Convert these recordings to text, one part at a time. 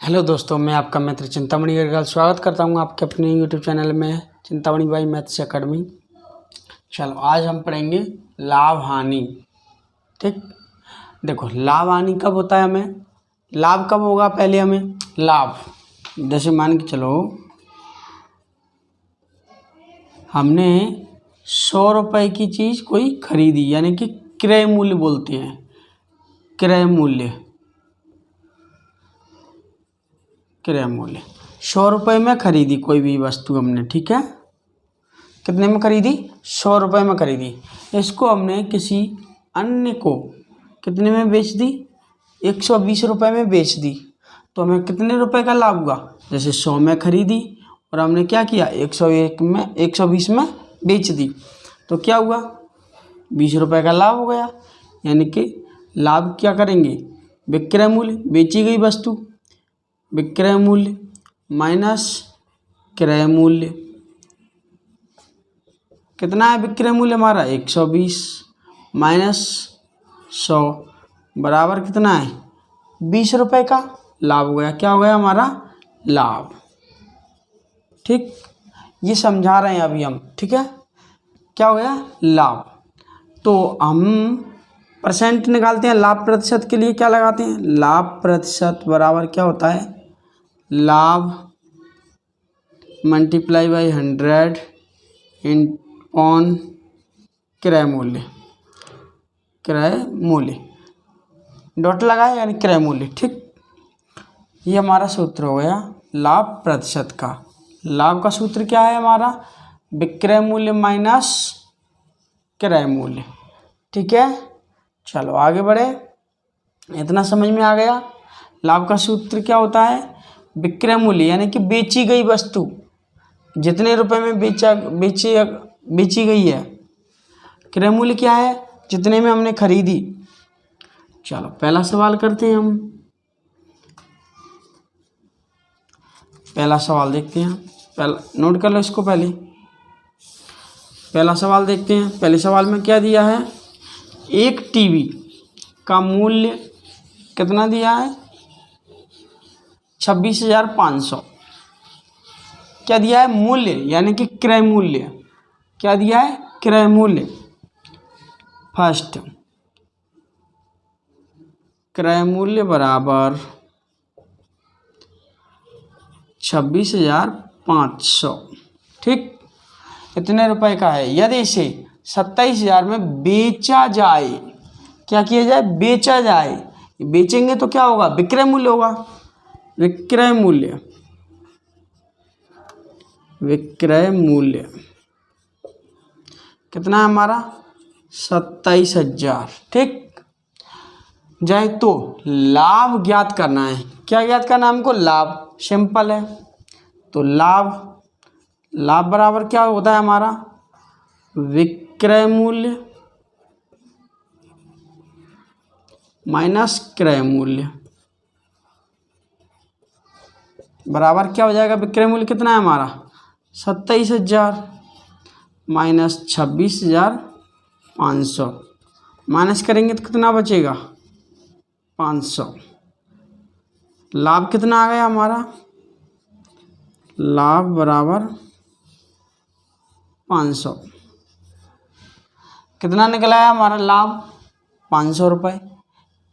Hello दोस्तों, मैं आपका मित्र चिंतामणि अग्रवाल स्वागत करता हूं आपके अपने यूट्यूब चैनल में चिंतामणि बाई मैथ्स अकेडमी। चलो आज हम पढ़ेंगे लाभ हानि। ठीक, देखो लाभ हानि कब होता है, हमें लाभ कब होगा। पहले हमें लाभ, जैसे मान के चलो हमने 100 रुपये की चीज़ कोई खरीदी, यानी कि क्रय मूल्य बोलते हैं। क्रय मूल्य 100 रुपये में खरीदी कोई भी वस्तु हमने, ठीक है। कितने में खरीदी? 100 रुपये में खरीदी। इसको हमने किसी अन्य को कितने में बेच दी? 120 रुपये में बेच दी। तो हमें कितने रुपए का लाभ हुआ? जैसे 100 में खरीदी और हमने क्या किया, 120 में बेच दी, तो क्या हुआ? 20 रुपये का लाभ हो गया। यानी कि लाभ क्या करेंगे? विक्रय मूल्य, बेची गई वस्तु, विक्रय मूल्य माइनस क्रय मूल्य। कितना है विक्रय मूल्य हमारा? 120 माइनस 100 बराबर कितना है? 20 रुपये का लाभ हो गया। क्या हो गया हमारा? लाभ। ठीक, ये समझा रहे हैं अभी हम, ठीक है। क्या हो गया? लाभ। तो हम परसेंट निकालते हैं लाभ प्रतिशत के लिए, क्या लगाते हैं? लाभ प्रतिशत बराबर क्या होता है? लाभ मल्टीप्लाई बाई 100 ऑन क्रय मूल्य। क्रय मूल्य डॉट लगाए यानी क्रय मूल्य। ठीक, ये हमारा सूत्र हो गया लाभ प्रतिशत का। लाभ का सूत्र क्या है हमारा? विक्रय मूल्य माइनस क्रय मूल्य। ठीक है, चलो आगे बढ़े। इतना समझ में आ गया। लाभ का सूत्र क्या होता है? विक्रय मूल्य यानी कि बेची गई वस्तु, जितने रुपए में बेची गई है। क्रय मूल्य क्या है? जितने में हमने खरीदी। चलो पहला सवाल करते हैं हम। पहला सवाल देखते हैं। पहला नोट कर लो इसको। पहला सवाल देखते हैं। पहले सवाल में क्या दिया है? एक टीवी का मूल्य कितना दिया है? 26,500। क्या दिया है? मूल्य यानी कि क्रय मूल्य। क्या दिया है? क्रय मूल्य। फर्स्ट क्रय मूल्य बराबर 26,500। ठीक, इतने रुपए का है। यदि इसे 27,000 में बेचा जाए, क्या किया जाए? बेचा जाए। बेचेंगे तो क्या होगा? विक्रय मूल्य होगा। विक्रय मूल्य कितना है हमारा? 27,000। ठीक, जाए तो लाभ ज्ञात करना है। क्या ज्ञात करना है हमको? लाभ। सिंपल है। तो लाभ बराबर क्या होता है हमारा? विक्रय मूल्य माइनस क्रय मूल्य बराबर क्या हो जाएगा? विक्रय मूल्य कितना है हमारा? 27,000 माइनस 26,500। माइनस करेंगे तो कितना बचेगा? 500। लाभ कितना आ गया हमारा? लाभ बराबर 500। कितना निकला है हमारा लाभ? 500 रुपये।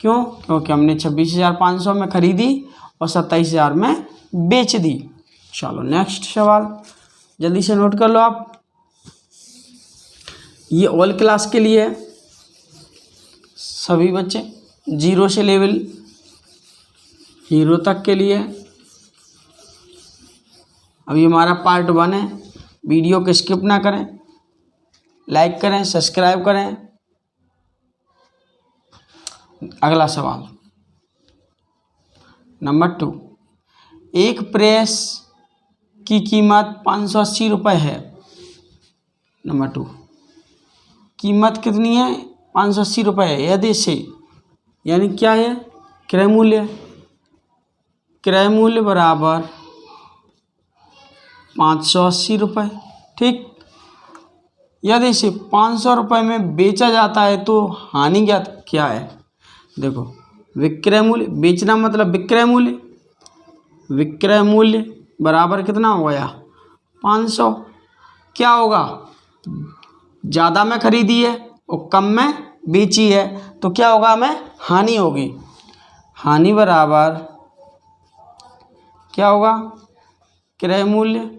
क्यों? क्योंकि हमने 26,500 में खरीदी और 27,000 में बेच दी। चलो नेक्स्ट सवाल जल्दी से नोट कर लो आप। ये ऑल क्लास के लिए है, सभी बच्चे 0 से लेवल हीरो तक के लिए। अभी हमारा पार्ट 1 है। वीडियो को स्किप ना करें, लाइक करें, सब्सक्राइब करें। अगला सवाल नंबर 2। एक प्रेस की कीमत 580 रुपये है। नंबर 2, कीमत कितनी है? 580 रुपये है। यदि से यानी क्या है? क्रय मूल्य। क्रय मूल्य बराबर 580 रुपये। ठीक, यदि इसे 500 रुपये में बेचा जाता है तो हानि क्या है? देखो विक्रय मूल्य, बेचना मतलब विक्रय मूल्य, विक्रय मूल्य बराबर कितना हो गया 500। क्या होगा, ज़्यादा में खरीदी है और कम में बेची है तो क्या होगा, हमें हानि होगी। हानि बराबर क्या होगा, क्रय मूल्य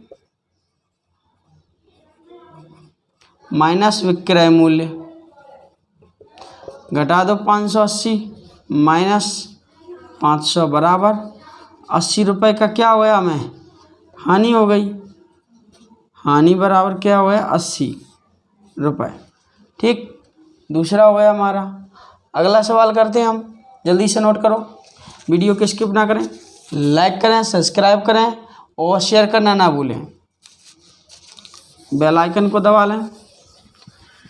माइनस विक्रय मूल्य, घटा दो 580 माइनस 500 बराबर 80 रुपये का क्या हुआ, हमें हानि हो गई। हानि बराबर क्या हुआ, 80 रुपये। ठीक, दूसरा हो गया हमारा। अगला सवाल करते हैं हम, जल्दी से नोट करो, वीडियो को स्किप ना करें, लाइक करें, सब्सक्राइब करें और शेयर करना ना भूलें, बेल आइकन को दबा लें।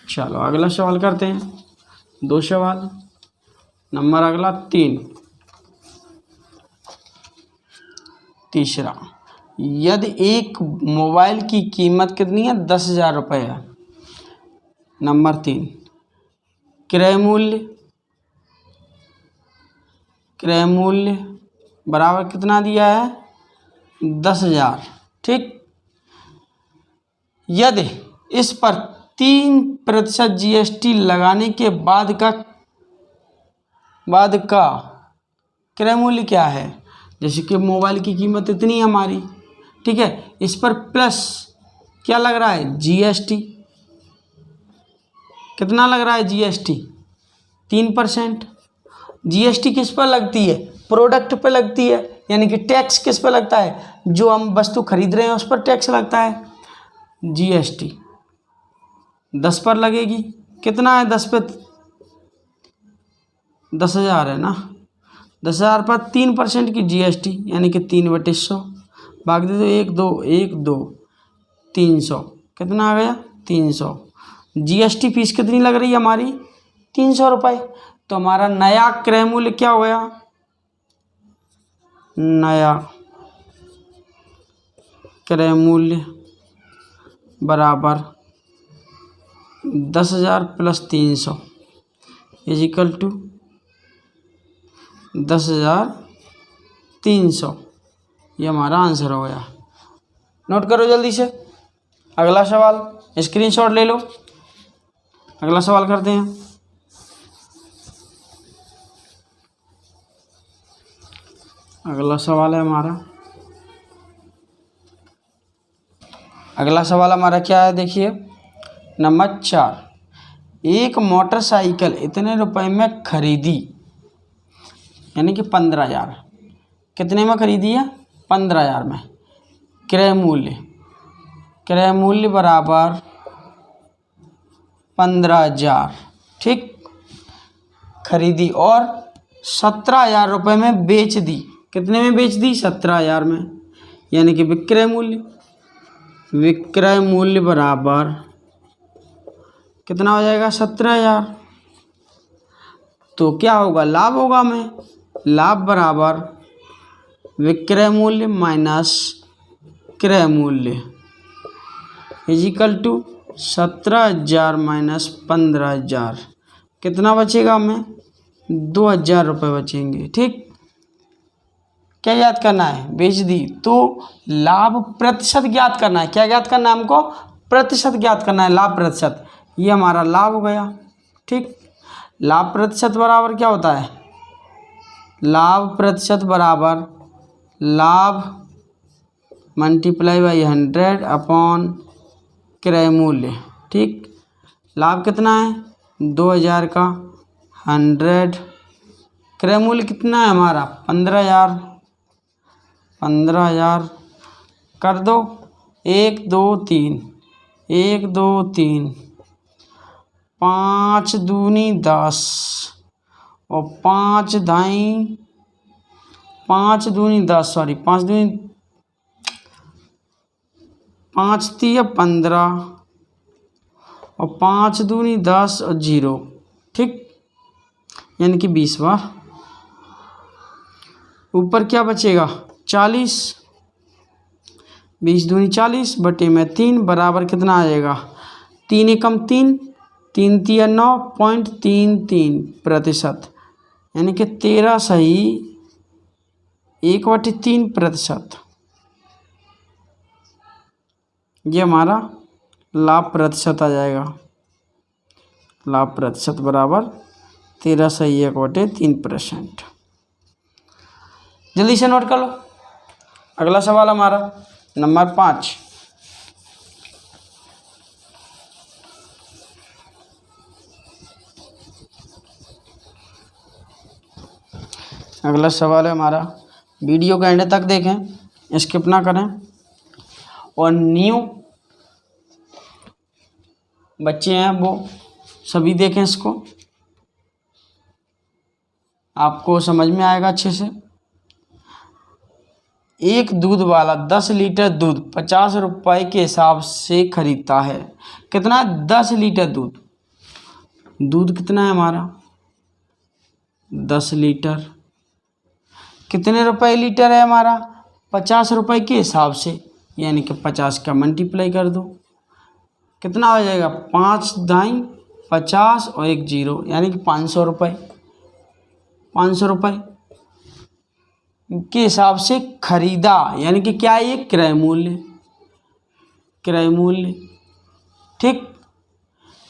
चलो अगला सवाल करते हैं, 2 सवाल, नंबर अगला 3। तीसरा, यदि एक मोबाइल की कीमत कितनी है, 10,000 रुपये है। नंबर 3, क्रय मूल्य बराबर कितना दिया है, 10,000। ठीक, यदि इस पर 3% GST लगाने के बाद का क्रय मूल्य क्या है। जैसे कि मोबाइल की कीमत इतनी है हमारी, ठीक है, इस पर प्लस क्या लग रहा है, GST। कितना लग रहा है GST, 3%। GST किस पर लगती है, प्रोडक्ट पर लगती है, यानी कि टैक्स किस पर लगता है, जो हम वस्तु खरीद रहे हैं उस पर टैक्स लगता है। GST 10 पर लगेगी, कितना है 10 पे, 10,000 है ना, 10,000 पर 3% की GST यानी कि 3/100 भाग दे दो 1 2 300, कितना आ गया 300। GST फीस कितनी लग रही है हमारी, 300 रुपये। तो हमारा नया क्रय मूल्य क्या हो गया, नया क्रय मूल्य बराबर 10,000 + 300 = 10,300। ये हमारा आंसर हो गया। नोट करो जल्दी से। अगला सवाल स्क्रीनशॉट ले लो। अगला सवाल करते हैं। अगला सवाल हमारा क्या है, देखिए नंबर 4। एक मोटरसाइकिल इतने रुपए में खरीदी, यानी कि 15,000। कितने में खरीदी है, 15,000 में। क्रय मूल्य बराबर 15,000। ठीक, खरीदी और 17,000 रुपये में बेच दी। कितने में बेच दी, 17,000 में, यानी कि विक्रय मूल्य बराबर कितना हो जाएगा, 17,000। तो क्या होगा, लाभ होगा हमें। लाभ बराबर विक्रय मूल्य माइनस क्रय मूल्य = 17,000 माइनस 15,000। कितना बचेगा हमें, 2,000 रुपये बचेंगे। ठीक, क्या याद करना है, बेच दी तो लाभ प्रतिशत ज्ञात करना है। क्या ज्ञात करना है हमको, प्रतिशत ज्ञात करना है, लाभ प्रतिशत। ये हमारा लाभ हो गया। ठीक, लाभ प्रतिशत बराबर क्या होता है, लाभ प्रतिशत बराबर लाभ × 100 अपॉन क्रय मूल्य। ठीक, लाभ कितना है, 2,000 का 100, क्रय मूल्य कितना है हमारा 15,000 कर दो 1 2 3 1 2 3 5 दूनी 10 और 5 दूनी 10 सॉरी 5 दूनी 5 3 15 और 5 दूनी 10 और 0। ठीक, यानी कि 20 बार। ऊपर क्या बचेगा 40, 20 दूनी 40 बटे में 3 बराबर कितना आ जाएगा, 3 एकम 3 3 3 9.33%, यानी कि 13 सही 1/3%। ये हमारा लाभ प्रतिशत आ जाएगा। लाभ प्रतिशत बराबर 13/1/3%। जल्दी से नोट कर लो। अगला सवाल हमारा नंबर 5। अगला सवाल है हमारा, वीडियो के एंड तक देखें, स्किप ना करें, और न्यू बच्चे हैं वो सभी देखें इसको, आपको समझ में आएगा अच्छे से। एक दूध वाला 10 लीटर दूध 50 रुपये के हिसाब से खरीदता है। कितना? 10 लीटर दूध। दूध कितना है हमारा? 10 लीटर। कितने रुपए लीटर है हमारा? 50 रुपये के हिसाब से, यानी कि 50 का मल्टीप्लाई कर दो, कितना हो जाएगा? 5 दाई 50 और 1 0, यानी कि 500 रुपये। 500 रुपये के हिसाब से खरीदा, यानी कि क्या है ये? क्रय मूल्य। क्रय मूल्य, ठीक।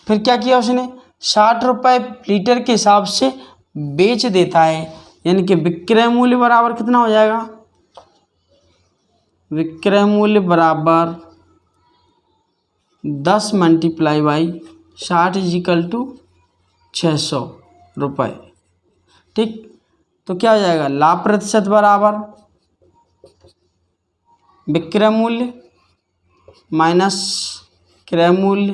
फिर क्या किया उसने? 60 रुपये लीटर के हिसाब से बेच देता है, यानी कि विक्रय मूल्य बराबर कितना हो जाएगा? विक्रय मूल्य बराबर 10 मल्टीप्लाई बाई 60 = 600 रुपये, ठीक। तो क्या हो जाएगा? लाभ प्रतिशत बराबर विक्रय मूल्य माइनस क्रय मूल्य,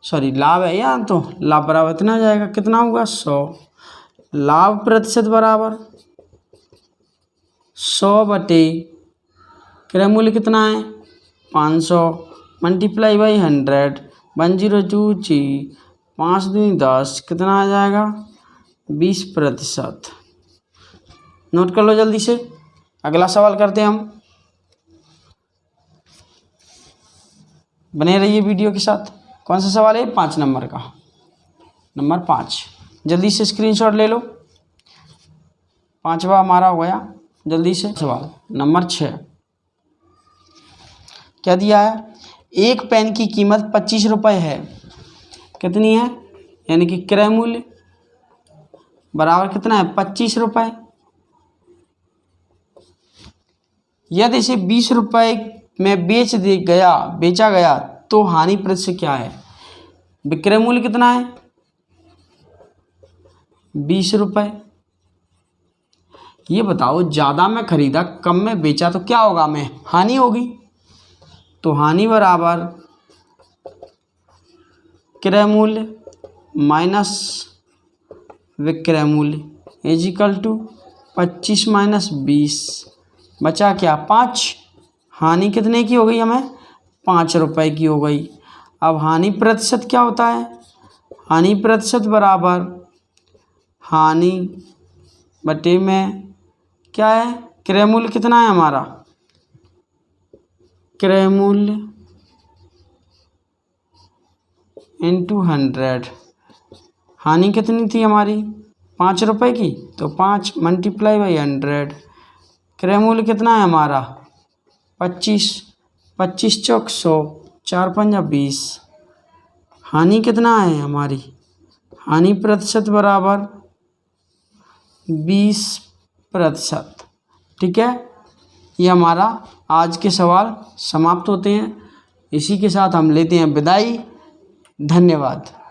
सॉरी लाभ है यहाँ, तो लाभ बराबर इतना हो जाएगा, कितना होगा? 100। लाभ प्रतिशत बराबर 100 बटे क्रय मूल्य कितना है? 500 मल्टीप्लाई बाई 100, 1023, 5 दूनी 10, कितना आ जाएगा? 20%। नोट कर लो जल्दी से। अगला सवाल करते हैं हम, बने रहिए वीडियो के साथ। कौन सा सवाल है? 5 नंबर का, नंबर 5। जल्दी से स्क्रीनशॉट ले लो। 5वां हमारा हो गया। जल्दी से सवाल नंबर 6। क्या दिया है? एक पेन की कीमत 25 रुपये है। कितनी है? यानी कि क्रय मूल्य बराबर कितना है? 25 रुपये। यदि इसे 20 रुपये में बेचा गया तो हानि प्रतिशत क्या है? विक्रय मूल्य कितना है? 20 रुपये। ये बताओ, ज़्यादा में खरीदा कम में बेचा तो क्या होगा? में हानि होगी। तो हानि बराबर क्रय मूल्य माइनस विक्रय मूल्य = 25 माइनस 20, बचा क्या? 5। हानि कितने की हो गई? हमें 5 रुपये की हो गई। अब हानि प्रतिशत क्या होता है? हानि प्रतिशत बराबर हानि बटे में क्या है? क्रय मूल्य कितना है हमारा? क्रय मूल्य × 100। हानि कितनी थी हमारी? 5 रुपये की, तो 5 मल्टीप्लाई बाई 100। क्रय मूल्य कितना है हमारा? 25। 25 चौक 100, 4 पंजा 20। हानि कितना है हमारी? हानि प्रतिशत बराबर 20%, ठीक है। ये हमारा आज के सवाल समाप्त होते हैं। इसी के साथ हम लेते हैं विदाई। धन्यवाद।